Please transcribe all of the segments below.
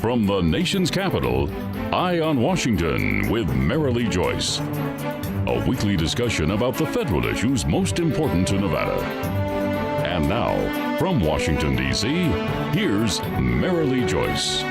From the nation's capital, Eye on Washington with Marilee Joyce. A weekly discussion about the federal issues most important to Nevada. And now, from Washington, D.C., here's Marilee Joyce.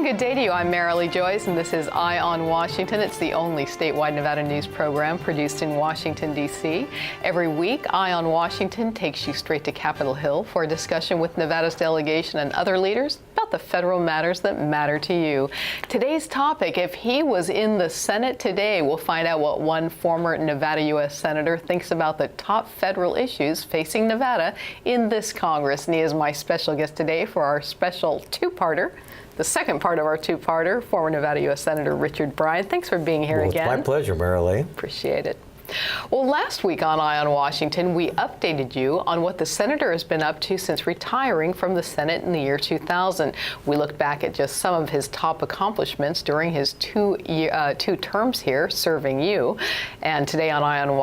Good day to you. I'm Marilee Joyce, and this is Eye on Washington. It's the only statewide Nevada news program produced in Washington, D.C. Every week, Eye on Washington takes you straight to Capitol Hill for a discussion with Nevada's delegation and other leaders about the federal matters that matter to you. Today's topic, if he was in the Senate today, we'll find out what one former Nevada U.S. Senator thinks about the top federal issues facing Nevada in this Congress. And he is my special guest today for our special two-parter. The second part of our two-parter, former Nevada U.S. Senator Richard Bryan. Thanks for being here again. It's my pleasure, Marilee. Appreciate it. Well, last week on Eye on Washington, we updated you on what the senator has been up to since retiring from the Senate in the year 2000. We looked back at just some of his top accomplishments during his two terms here serving you. And today on Eye on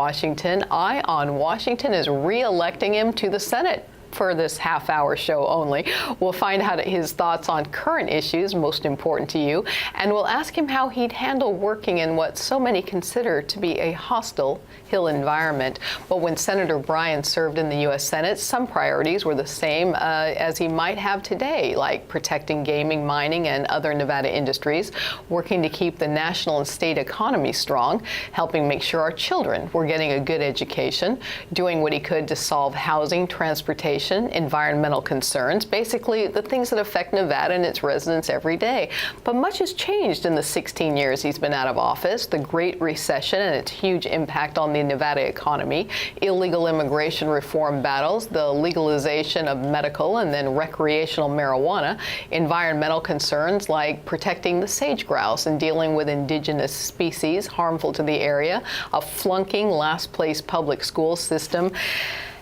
Washington is re-electing him to the Senate. For this half-hour show only. We'll find out his thoughts on current issues most important to you, and we'll ask him how he'd handle working in what so many consider to be a hostile Hill environment. But when Senator Bryan served in the U.S. Senate, some priorities were the same as he might have today, like protecting gaming, mining, and other Nevada industries, working to keep the national and state economy strong, helping make sure our children were getting a good education, doing what he could to solve housing, transportation, environmental concerns, basically the things that affect Nevada and its residents every day. But much has changed in the 16 years he's been out of office. The Great Recession and its huge impact on the Nevada economy, illegal immigration reform battles, the legalization of medical and then recreational marijuana, environmental concerns like protecting the sage grouse and dealing with indigenous species harmful to the area, a flunking last place public school system,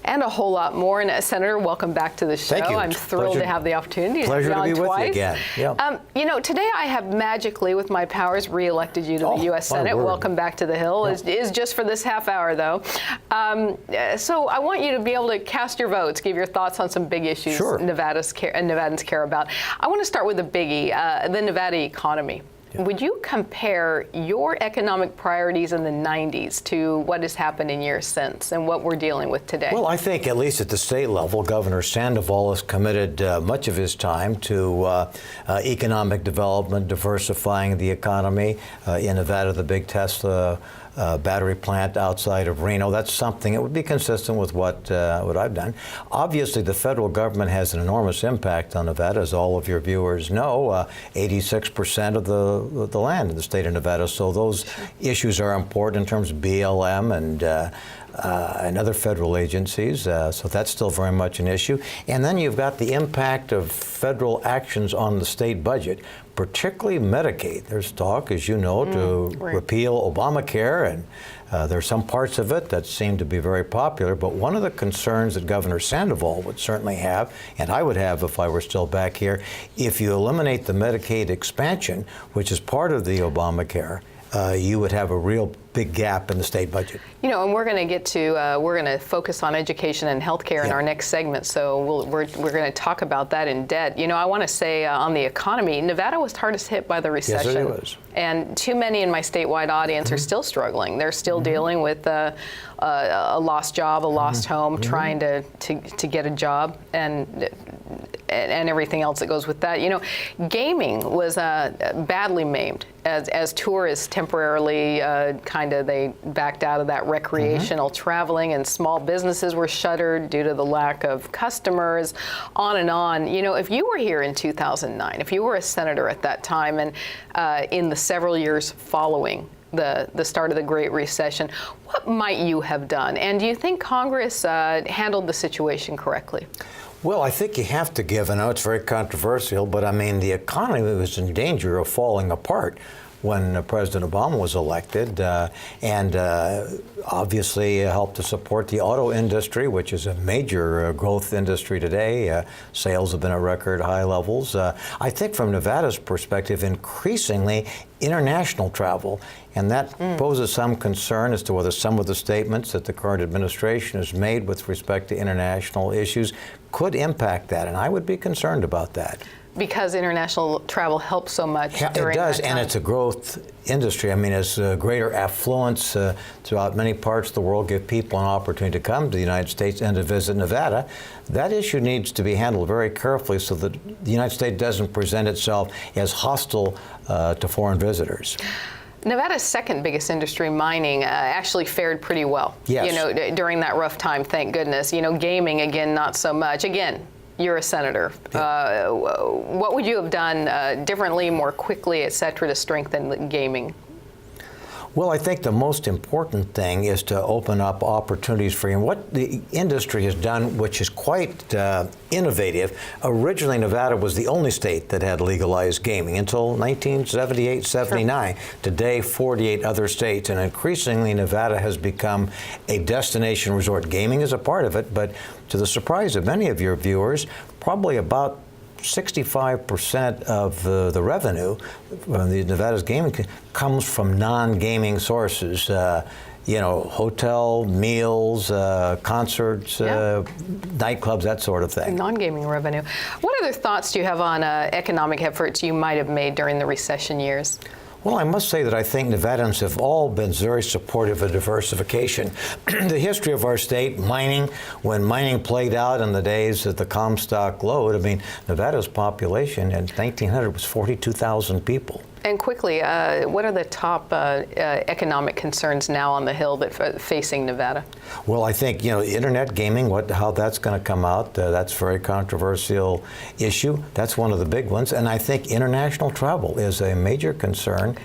and a whole lot more. And Senator, welcome back to the show. Thank you. I'm thrilled to have the opportunity Pleasure to be on with twice. you again. Yeah. You know, today I have magically, with my powers, re-elected you to the U.S. Senate. Welcome back to the Hill. Yeah. Is just for this half hour, though. So I want you to be able to cast your votes, give your thoughts on some big issues Nevadans care about. I want to start with a biggie, the Nevada economy. Yeah. Would you compare your economic priorities in the 90s to what has happened in years since and what we're dealing with today? Well, I think at least at the state level, Governor Sandoval has committed much of his time to economic development, diversifying the economy. In Nevada, the big Tesla battery plant outside of Reno. That's something that would be consistent with what I've done. Obviously, the federal government has an enormous impact on Nevada, as all of your viewers know. 86% of the land in the state of Nevada. So those issues are important in terms of BLM and other federal agencies. So that's still very much an issue. And then you've got the impact of federal actions on the state budget, particularly Medicaid. There's talk, as you know, to repeal Obamacare, and there are some parts of it that seem to be very popular. But one of the concerns that Governor Sandoval would certainly have, and I would have if I were still back here, if you eliminate the Medicaid expansion, which is part of the Obamacare, you would have a real big gap in the state budget. You know, and we're going to get to, we're going to focus on education and healthcare in our next segment, so we're going to talk about that in depth. You know, I want to say on the economy, Nevada was hardest hit by the recession. Yes, it was. And too many in my statewide audience are still struggling. They're still dealing with a lost job, a lost home, trying to get a job, and everything else that goes with that. You know, gaming was badly maimed as tourists temporarily they backed out of that recreational traveling, and small businesses were shuttered due to the lack of customers, on and on. You know, if you were here in 2009, if you were a senator at that time, and in the several years following the start of the Great Recession, what might you have done? And do you think Congress handled the situation correctly? Well, I think you have to give, I know it's very controversial, but I mean, the economy was in danger of falling apart when President Obama was elected, and obviously helped to support the auto industry, which is a major growth industry today. Sales have been at record high levels. I think from Nevada's perspective, increasingly international travel, and that poses some concern as to whether some of the statements that the current administration has made with respect to international issues could impact that, and I would be concerned about that. Because international travel helps so much during it does, that and time. it's a growth industry. I mean, as greater affluence throughout many parts of the world give people an opportunity to come to the United States and to visit Nevada, that issue needs to be handled very carefully so that the United States doesn't present itself as hostile to foreign visitors. Nevada's second biggest industry, mining, actually fared pretty well. Yes. You know, during that rough time, thank goodness. You know, gaming, again, not so much. Again, you're a senator. Yeah. What would you have done differently, more quickly, et cetera, to strengthen gaming? Well, I think the most important thing is to open up opportunities for you. And what the industry has done, which is quite innovative, originally Nevada was the only state that had legalized gaming until 1978, 79. Sure. Today, 48 other states, and increasingly Nevada has become a destination resort. Gaming is a part of it, but to the surprise of many of your viewers, probably about 65% of the revenue from the Nevada's gaming comes from non-gaming sources. You know, hotel, meals, concerts, nightclubs, that sort of thing. Non-gaming revenue. What other thoughts do you have on economic efforts you might have made during the recession years? Well, I must say that I think Nevadans have all been very supportive of diversification. The history of our state, mining, when mining played out in the days of the Comstock Lode, I mean, Nevada's population in 1900 was 42,000 people. And quickly, what are the top economic concerns now on the Hill that facing Nevada? Well, I think, you know, internet gaming, how that's going to come out, that's a very controversial issue. That's one of the big ones. And I think international travel is a major concern.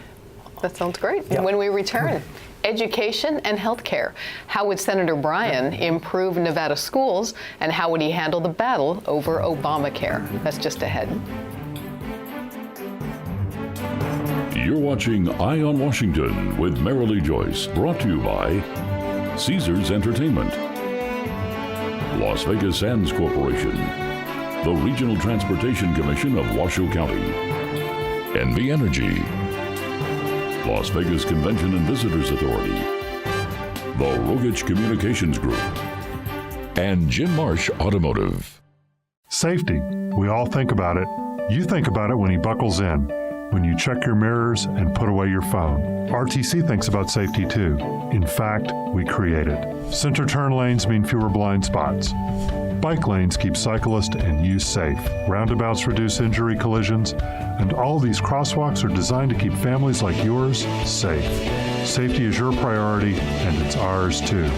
That sounds great. Yep. And when we return, education and healthcare. How would Senator Bryan improve Nevada schools, and how would he handle the battle over Obamacare? That's just ahead. You're watching Eye on Washington with Marilee Joyce, brought to you by Caesars Entertainment, Las Vegas Sands Corporation, the Regional Transportation Commission of Washoe County, NV Energy, Las Vegas Convention and Visitors Authority, the Rogich Communications Group, and Jim Marsh Automotive. Safety. We all think about it. You think about it when he buckles in, when you check your mirrors and put away your phone. RTC thinks about safety too. In fact, we create it. Center turn lanes mean fewer blind spots. Bike lanes keep cyclists and you safe. Roundabouts reduce injury collisions. And all these crosswalks are designed to keep families like yours safe. Safety is your priority, and it's ours too.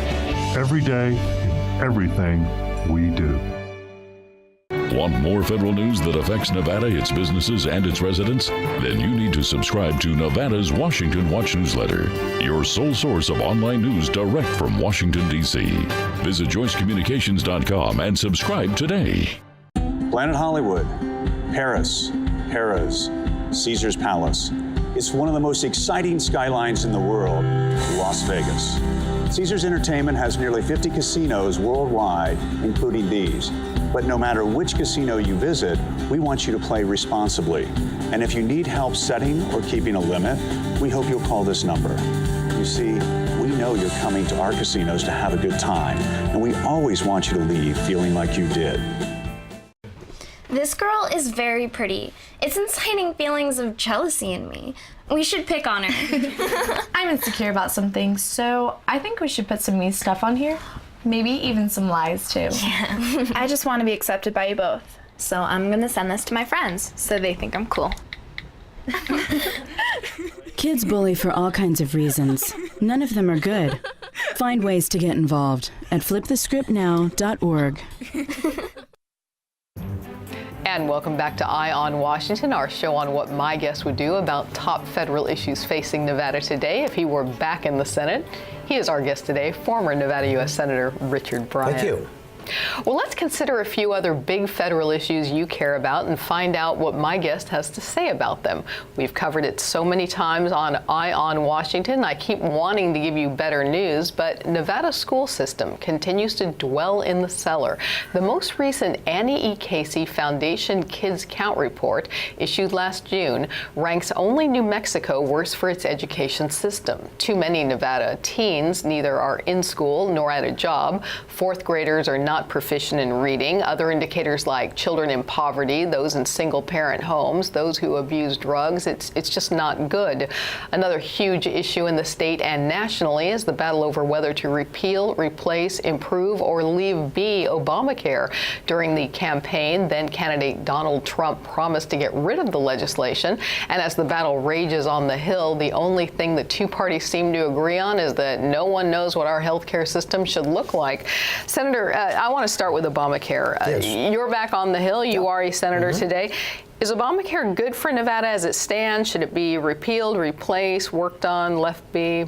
Every day, in everything we do. Want more federal news that affects Nevada, its businesses, and its residents? Then you need to subscribe to Nevada's Washington Watch newsletter, your sole source of online news direct from Washington, D.C. Visit joycecommunications.com and subscribe today. Planet Hollywood, Paris, Harrah's, Caesar's Palace. It's one of the most exciting skylines in the world, Las Vegas. Caesars Entertainment has nearly 50 casinos worldwide, including these. But no matter which casino you visit, we want you to play responsibly. And if you need help setting or keeping a limit, we hope you'll call this number. You see, we know you're coming to our casinos to have a good time, and we always want you to leave feeling like you did. This girl is very pretty. It's inciting feelings of jealousy in me. We should pick on her. I'm insecure about some things, so I think we should put some me stuff on here. Maybe even some lies, too. Yeah. I just want to be accepted by you both. So I'm going to send this to my friends so they think I'm cool. Kids bully for all kinds of reasons. None of them are good. Find ways to get involved at flipthescriptnow.org. And welcome back to Eye on Washington, our show on what my guest would do about top federal issues facing Nevada today if he were back in the Senate. He is our guest today, former Nevada U.S. Senator Richard Bryan. Thank you. Well, let's consider a few other big federal issues you care about and find out what my guest has to say about them. We've covered it so many times on Eye on Washington. I keep wanting to give you better news, but Nevada's school system continues to dwell in the cellar. The most recent Annie E. Casey Foundation Kids Count report, issued last June, ranks only New Mexico worse for its education system. Too many Nevada teens neither are in school nor at a job. Fourth graders are not not proficient in reading. Other indicators like children in poverty, those in single-parent homes, those who abuse drugs, it's just not good. Another huge issue in the state and nationally is the battle over whether to repeal, replace, improve, or leave be Obamacare. During the campaign, then candidate Donald Trump promised to get rid of the legislation. And as the battle rages on the Hill, the only thing the two parties seem to agree on is that no one knows what our health care system should look like. Senator, I want to start with Obamacare. Yes. You're back on the Hill. You are a senator today. Is Obamacare good for Nevada as it stands? Should it be repealed, replaced, worked on, left be?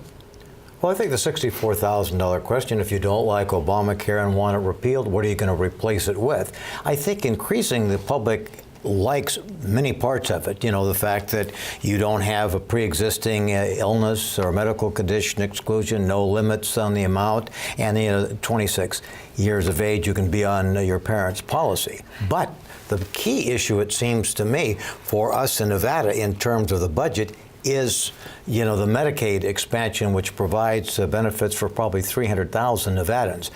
Well, I think the $64,000 question, if you don't like Obamacare and want it repealed, what are you going to replace it with? I think increasing the public likes many parts of it. You know, the fact that you don't have a pre-existing illness or medical condition exclusion, no limits on the amount, and 26 years of age you can be on your parents' policy. But the key issue, it seems to me, for us in Nevada in terms of the budget is, the Medicaid expansion, which provides benefits for probably 300,000 Nevadans.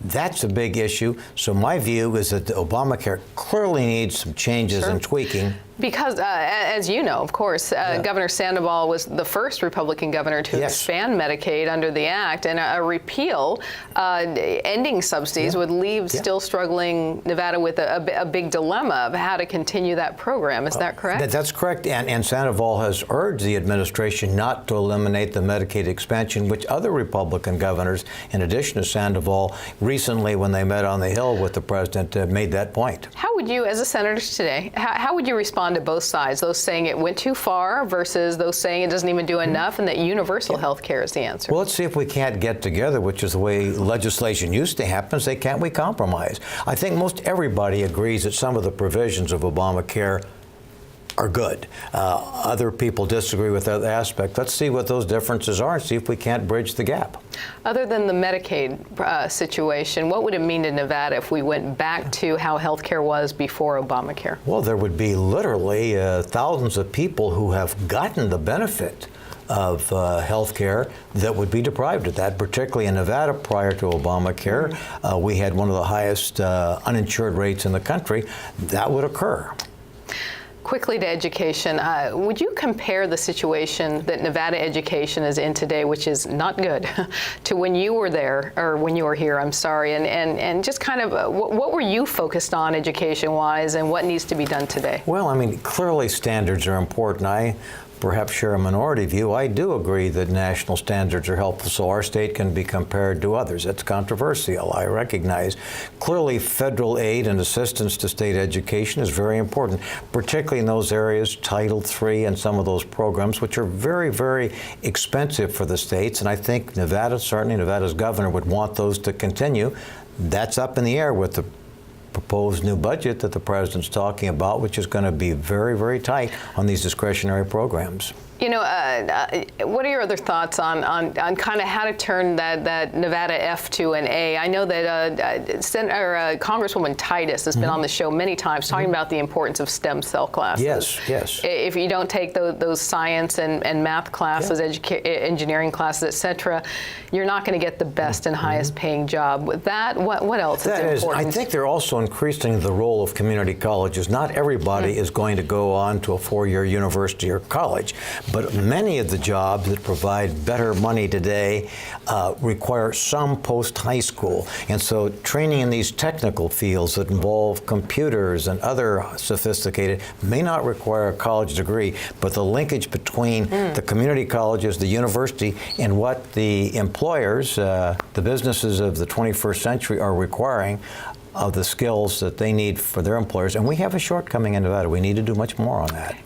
That's a big issue. So my view is that Obamacare clearly needs some changes and tweaking. Because, as you know, of course, Governor Sandoval was the first Republican governor to expand Medicaid under the Act, and a repeal ending subsidies would leave still struggling Nevada with a big dilemma of how to continue that program. Is that correct? That's correct. And Sandoval has urged the administration not to eliminate the Medicaid expansion, which other Republican governors, in addition to Sandoval, recently, when they met on the Hill with the president, made that point. How would you, as a senator today, how would you respond to both sides, those saying it went too far versus those saying it doesn't even do enough and that universal health care is the answer? Well, let's see if we can't get together, which is the way legislation used to happen. Say, can't we compromise? I think most everybody agrees that some of the provisions of Obamacare are good. Other people disagree with that aspect. Let's see what those differences are and see if we can't bridge the gap. Other than the Medicaid situation, what would it mean to Nevada if we went back to how health care was before Obamacare? Well, there would be literally thousands of people who have gotten the benefit of health care that would be deprived of that, particularly in Nevada prior to Obamacare. We had one of the highest uninsured rates in the country. That would occur. Quickly to education, would you compare the situation that Nevada education is in today, which is not good, to when you were there, or when you were here, I'm sorry, and just kind of what were you focused on education-wise and what needs to be done today? Well, I mean, clearly standards are important. I perhaps share a minority view. I do agree that national standards are helpful so our state can be compared to others. It's controversial, I recognize. Clearly, federal aid and assistance to state education is very important, particularly in those areas, Title III and some of those programs, which are very, very expensive for the states. And I think Nevada, certainly Nevada's governor, would want those to continue. That's up in the air with the proposed new budget that the president's talking about, which is going to be very, very tight on these discretionary programs. You know, what are your other thoughts on kind of how to turn that Nevada F to an A? I know that Congresswoman Titus has been on the show many times talking about the importance of STEM cell classes. Yes. If you don't take those science and math classes, engineering classes, et cetera, you're not going to get the best and highest paying job. With that, what else is important? I think they're also increasing the role of community colleges. Not everybody is going to go on to a four-year university or college, but many of the jobs that provide better money today require some post-high school. And so training in these technical fields that involve computers and other sophisticated may not require a college degree, but the linkage between the community colleges, the university, and what the employers, the businesses of the 21st century are requiring of the skills that they need for their employers. And we have a shortcoming in Nevada. We need to do much more on that.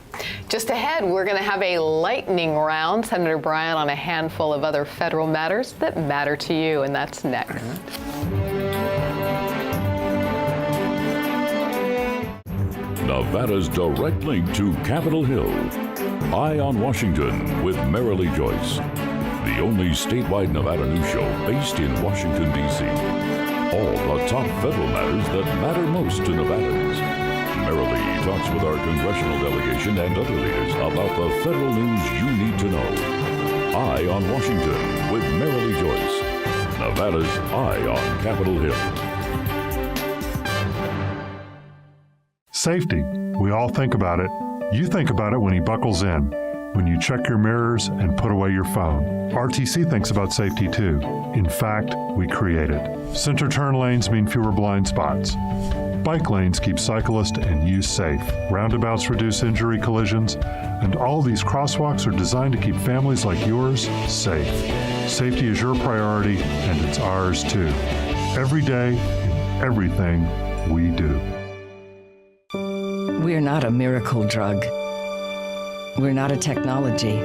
Just ahead, we're going to have a lightning round, Senator Bryan, on a handful of other federal matters that matter to you, and that's next. Nevada's direct link to Capitol Hill. Eye on Washington with Marilee Joyce. The only statewide Nevada news show based in Washington, D.C. All the top federal matters that matter most to Nevadans. Marilee talks with our congressional delegation and other leaders about the federal news you need to know. Eye on Washington with Marilee Joyce. Nevada's Eye on Capitol Hill. Safety. We all think about it. You think about it when he buckles in, when you check your mirrors and put away your phone. RTC thinks about safety too. In fact, we create it. Center turn lanes mean fewer blind spots. Bike lanes keep cyclists and you safe. Roundabouts reduce injury collisions. And all these crosswalks are designed to keep families like yours safe. Safety is your priority, and it's ours too. Every day, in everything we do. We're not a miracle drug. We're not a technology.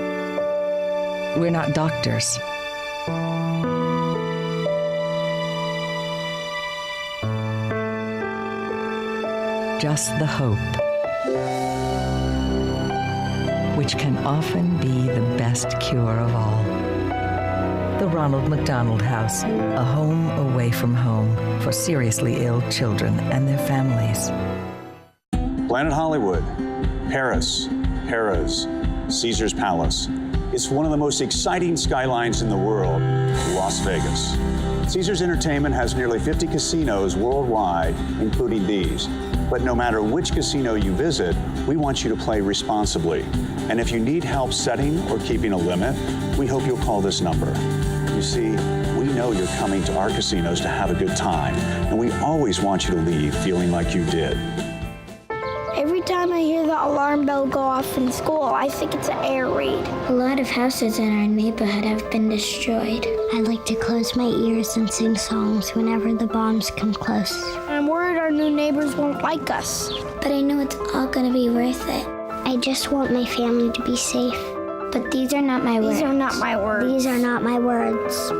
We're not doctors. Just the hope, which can often be the best cure of all. The Ronald McDonald House, a home away from home for seriously ill children and their families. Planet Hollywood, Paris, Harrah's, Caesar's Palace. It's one of the most exciting skylines in the world, Las Vegas. Caesars Entertainment has nearly 50 casinos worldwide, including these. But no matter which casino you visit, we want you to play responsibly. And if you need help setting or keeping a limit, we hope you'll call this number. You see, we know you're coming to our casinos to have a good time, and we always want you to leave feeling like you did. Every time I hear the alarm bell go off in school, I think it's an air raid. A lot of houses in our neighborhood have been destroyed. I like to close my ears and sing songs whenever the bombs come close. I'm worried our new neighbors won't like us. But I know it's all gonna be worth it. I just want my family to be safe. But these are not my words. These are not my words. These are not my words.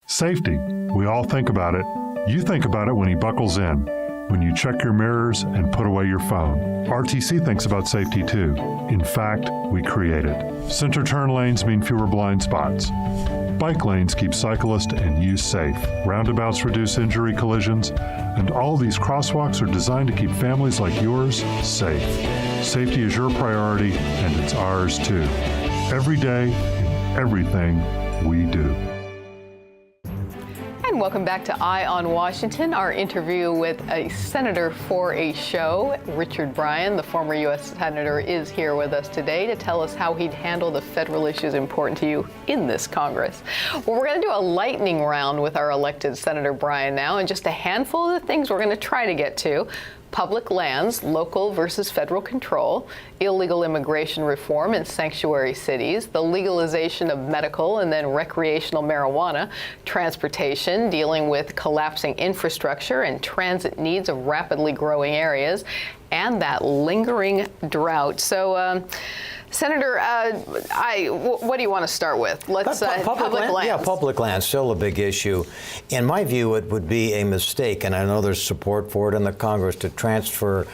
Safety. We all think about it. You think about it when he buckles in, when you check your mirrors and put away your phone. RTC thinks about safety too. In fact, we create it. Center turn lanes mean fewer blind spots. Bike lanes keep cyclists and you safe. Roundabouts reduce injury collisions. And all these crosswalks are designed to keep families like yours safe. Safety is your priority, and it's ours too. Every day, in everything we do. And welcome back to Eye on Washington, our interview with a senator for a show. Richard Bryan, the former U.S. senator, is here with us today to tell us how he'd handle the federal issues important to you in this Congress. Well, we're going to do a lightning round with our elected Senator Bryan now, and just a handful of the things we're going to try to get to. Public lands, local versus federal control, illegal immigration reform in sanctuary cities, the legalization of medical and then recreational marijuana, transportation, dealing with collapsing infrastructure and transit needs of rapidly growing areas, and that lingering drought. So, Senator, what do you want to start with? Let's public lands. Yeah, public lands, still a big issue. In my view, it would be a mistake, and I know there's support for it in the Congress, to transfer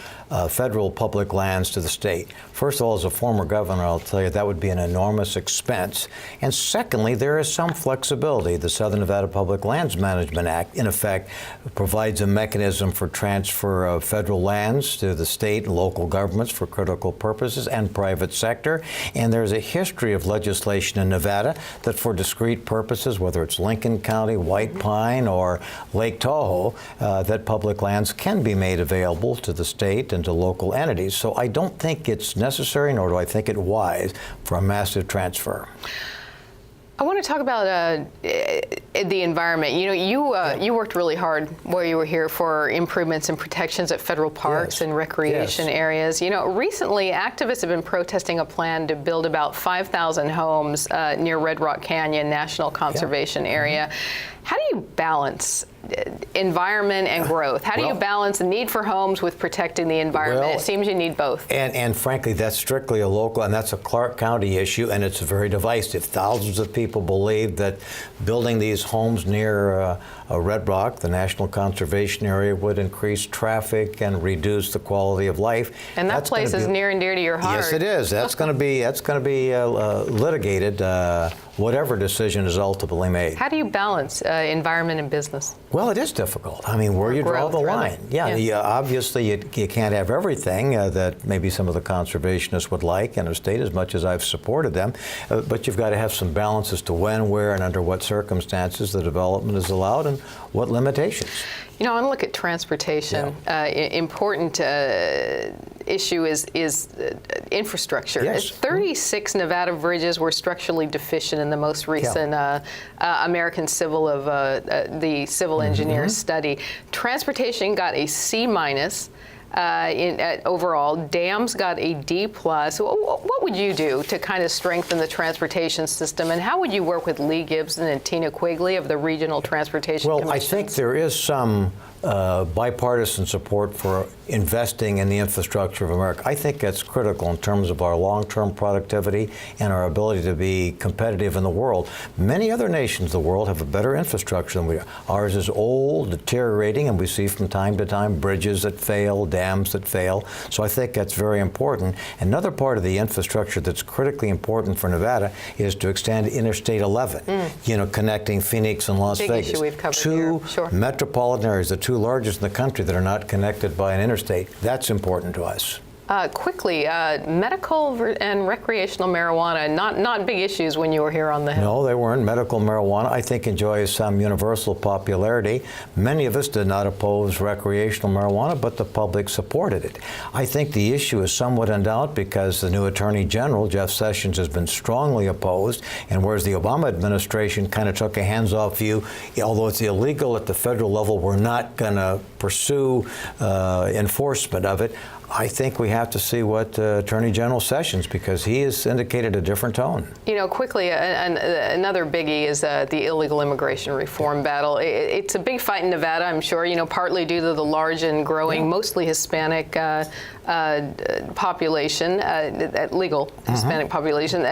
federal public lands to the state. First of all, as a former governor, I'll tell you that would be an enormous expense. And secondly, there is some flexibility. The Southern Nevada Public Lands Management Act, in effect, provides a mechanism for transfer of federal lands to the state and local governments for critical purposes and private sector. And there's a history of legislation in Nevada that for discrete purposes, whether it's Lincoln County, White Pine, or Lake Tahoe, that public lands can be made available to the state and to local entities. So I don't think it's necessary, nor do I think it wise, for a massive transfer. I want to talk about the environment. You know, you worked really hard while you were here for improvements and protections at federal parks and recreation areas. You know, recently activists have been protesting a plan to build about 5,000 homes near Red Rock Canyon National Conservation Area. How do you balance environment and growth? How do you balance the need for homes with protecting the environment? Well, it seems you need both. And frankly, that's strictly a local, and that's a Clark County issue, and it's very divisive. Thousands of people believe that building these homes near Red Rock, the National Conservation Area, would increase traffic and reduce the quality of life. And that place is near and dear to your heart. Yes, it is. That's going to be litigated, whatever decision is ultimately made. How do you balance environment and business? Well, it is difficult. I mean, where you draw the line. Yeah. Obviously, you can't have everything that maybe some of the conservationists would like in a state, as much as I've supported them. But you've got to have some balance as to when, where, and under what circumstances the development is allowed and what limitations. You know, I want to look at transportation. Important issue is infrastructure. Yes. 36 Nevada bridges were structurally deficient in the most recent American Civil of the Civil Engineers study. Transportation got a C- overall. Dams got a D+. What would you do to kind of strengthen the transportation system, and how would you work with Lee Gibson and Tina Quigley of the Regional Transportation Commission? Well, I think there is some bipartisan support for investing in the infrastructure of America. I think that's critical in terms of our long-term productivity and our ability to be competitive in the world. Many other nations of the world have a better infrastructure than we do. Ours is old, deteriorating, and we see from time to time bridges that fail, dams that fail. So I think that's very important. Another part of the infrastructure that's critically important for Nevada is to extend Interstate 11, connecting Phoenix and Las Vegas. Issue we've covered two here. Sure. metropolitan areas, the two largest in the country that are not connected by an interstate. That's important to us. Quickly, medical and recreational marijuana, not big issues when you were here on the Hill. No, they weren't. Medical marijuana, I think, enjoys some universal popularity. Many of us did not oppose recreational marijuana, but the public supported it. I think the issue is somewhat in doubt because the new Attorney General, Jeff Sessions, has been strongly opposed, and whereas the Obama administration kind of took a hands-off view, although it's illegal at the federal level, we're not going to pursue enforcement of it. I think we have to see what Attorney General Sessions, because he has indicated a different tone. You know, quickly, another biggie is the illegal immigration reform battle. It's a big fight in Nevada, I'm sure, partly due to the large and growing, mostly Hispanic population, legal Hispanic population.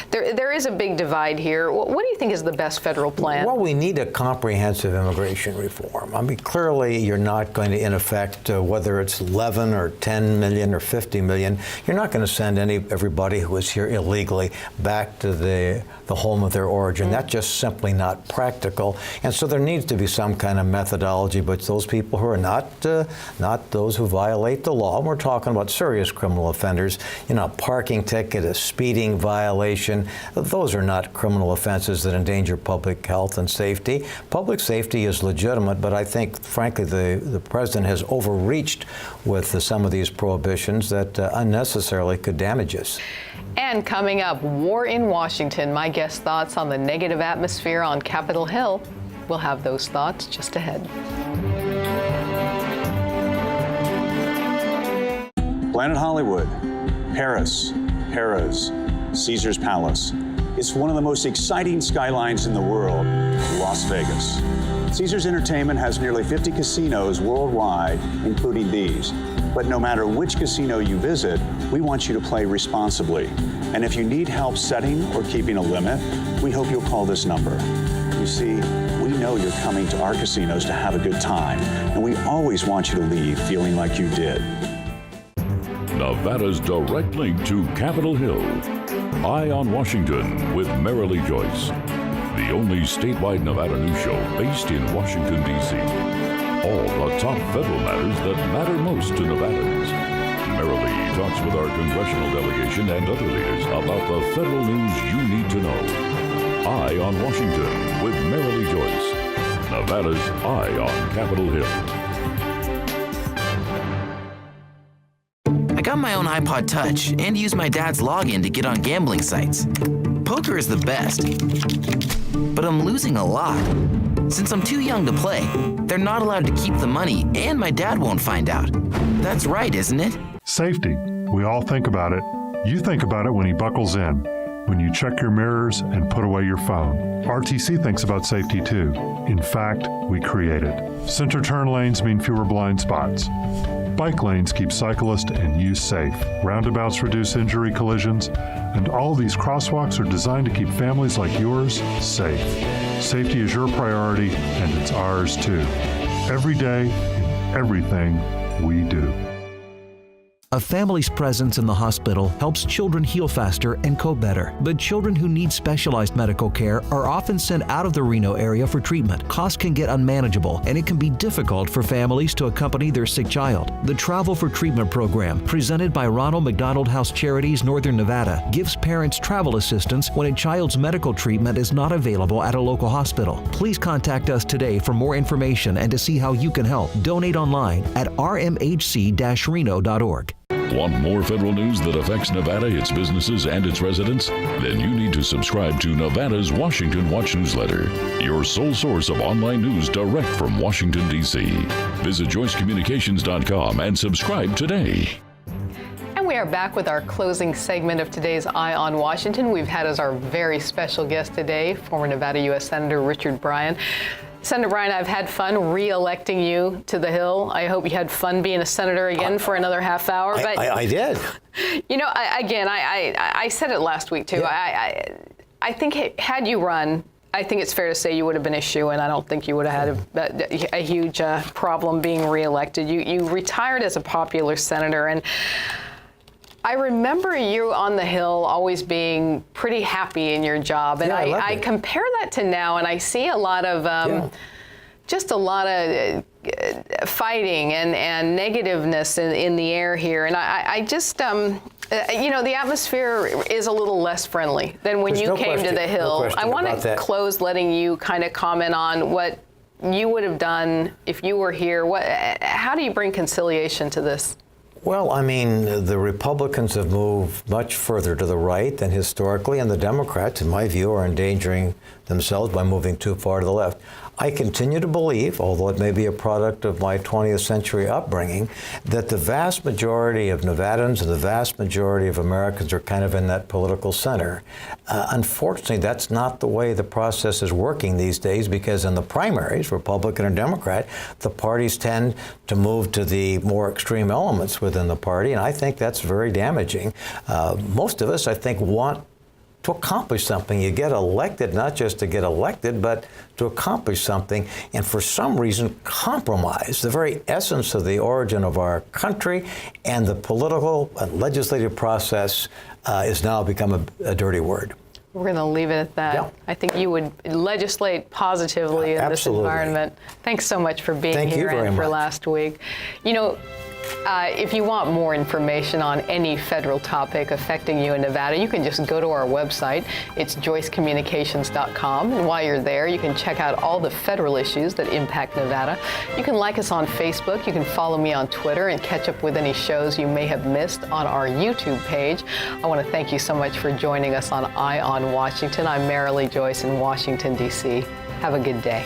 There is a big divide here. What do you think is the best federal plan? Well, we need a comprehensive immigration reform. I mean, clearly you're not going to, in effect, whether it's 11 or 10 million or 50 million, you're not going to send everybody who is here illegally back to the home of their origin. That's just simply not practical. And so there needs to be some kind of methodology, but those people who are not those who violate the law, and we're talking about serious criminal offenders, a parking ticket, a speeding violation, those are not criminal offenses that endanger public health and safety. Public safety is legitimate, but I think, frankly, the president has overreached with some of these prohibitions that unnecessarily could damage us. And coming up, war in Washington. My guest thoughts on the negative atmosphere on Capitol Hill. We'll have those thoughts just ahead. Planet Hollywood, Paris, Harrah's, Caesar's Palace. It's one of the most exciting skylines in the world, Las Vegas. Caesars Entertainment has nearly 50 casinos worldwide, including these. But no matter which casino you visit, we want you to play responsibly. And if you need help setting or keeping a limit, we hope you'll call this number. You see, we know you're coming to our casinos to have a good time, and we always want you to leave feeling like you did. Nevada's direct link to Capitol Hill. Eye on Washington with Marilee Joyce. The only statewide Nevada news show based in Washington, D.C. All the top federal matters that matter most to Nevadans. Marilee talks with our congressional delegation and other leaders about the federal news you need to know. Eye on Washington with Marilee Joyce. Nevada's Eye on Capitol Hill. I got my own iPod Touch and use my dad's login to get on gambling sites. Poker is the best, but I'm losing a lot. Since I'm too young to play, they're not allowed to keep the money, and my dad won't find out. That's right, isn't it? Safety. We all think about it. You think about it when he buckles in. when you check your mirrors and put away your phone. RTC thinks about safety too. In fact, we create it. Center turn lanes mean fewer blind spots. Bike lanes keep cyclists and you safe. Roundabouts reduce injury collisions. And all these crosswalks are designed to keep families like yours safe. Safety is your priority, and it's ours too. Every day, in everything we do. A family's presence in the hospital helps children heal faster and cope better. But children who need specialized medical care are often sent out of the Reno area for treatment. Costs can get unmanageable, and it can be difficult for families to accompany their sick child. The Travel for Treatment program, presented by Ronald McDonald House Charities Northern Nevada, gives parents travel assistance when a child's medical treatment is not available at a local hospital. Please contact us today for more information and to see how you can help. Donate online at rmhc-reno.org. Want more federal news that affects Nevada, its businesses, and its residents? Then you need to subscribe to Nevada's Washington Watch newsletter, your sole source of online news direct from Washington, D.C. Visit joycecommunications.com and subscribe today. And we are back with our closing segment of today's Eye on Washington. We've had as our very special guest today, former Nevada U.S. Senator Richard Bryan. Senator Bryan, I've had fun re-electing you to the Hill. I hope you had fun being a senator again for another half hour. But I did. You know, I said it last week, too. Yeah. I think had you run, I think it's fair to say you would have been a shoo-in. I don't think you would have had a huge problem being re-elected. You retired as a popular senator, and I remember you on the Hill always being pretty happy in your job, and I compare that to now, and I see a lot of just a lot of fighting and negativeness in the air here, and I just you know, the atmosphere is a little less friendly than when you came to the Hill. I want to close letting you kind of comment on what you would have done if you were here. How do you bring conciliation to this? Well, I mean, the Republicans have moved much further to the right than historically, and the Democrats, in my view, are endangering themselves by moving too far to the left. I continue to believe, although it may be a product of my 20th century upbringing, that the vast majority of Nevadans and the vast majority of Americans are kind of in that political center. Unfortunately, that's not the way the process is working these days, because in the primaries, Republican or Democrat, the parties tend to move to the more extreme elements within the party, and I think that's very damaging. Most of us, I think, want to accomplish something. You get elected not just to get elected, but to accomplish something, and for some reason compromise the very essence of the origin of our country, and the political and legislative process has now become a dirty word. We're going to leave it at that. Yeah. I think you would legislate positively in this environment. Thanks so much for being here and for last week. You know, if you want more information on any federal topic affecting you in Nevada, you can just go to our website. It's joycecommunications.com. And while you're there, you can check out all the federal issues that impact Nevada. You can like us on Facebook. You can follow me on Twitter and catch up with any shows you may have missed on our YouTube page. I want to thank you so much for joining us on Eye on Washington. I'm Marilee Joyce in Washington, D.C. Have a good day.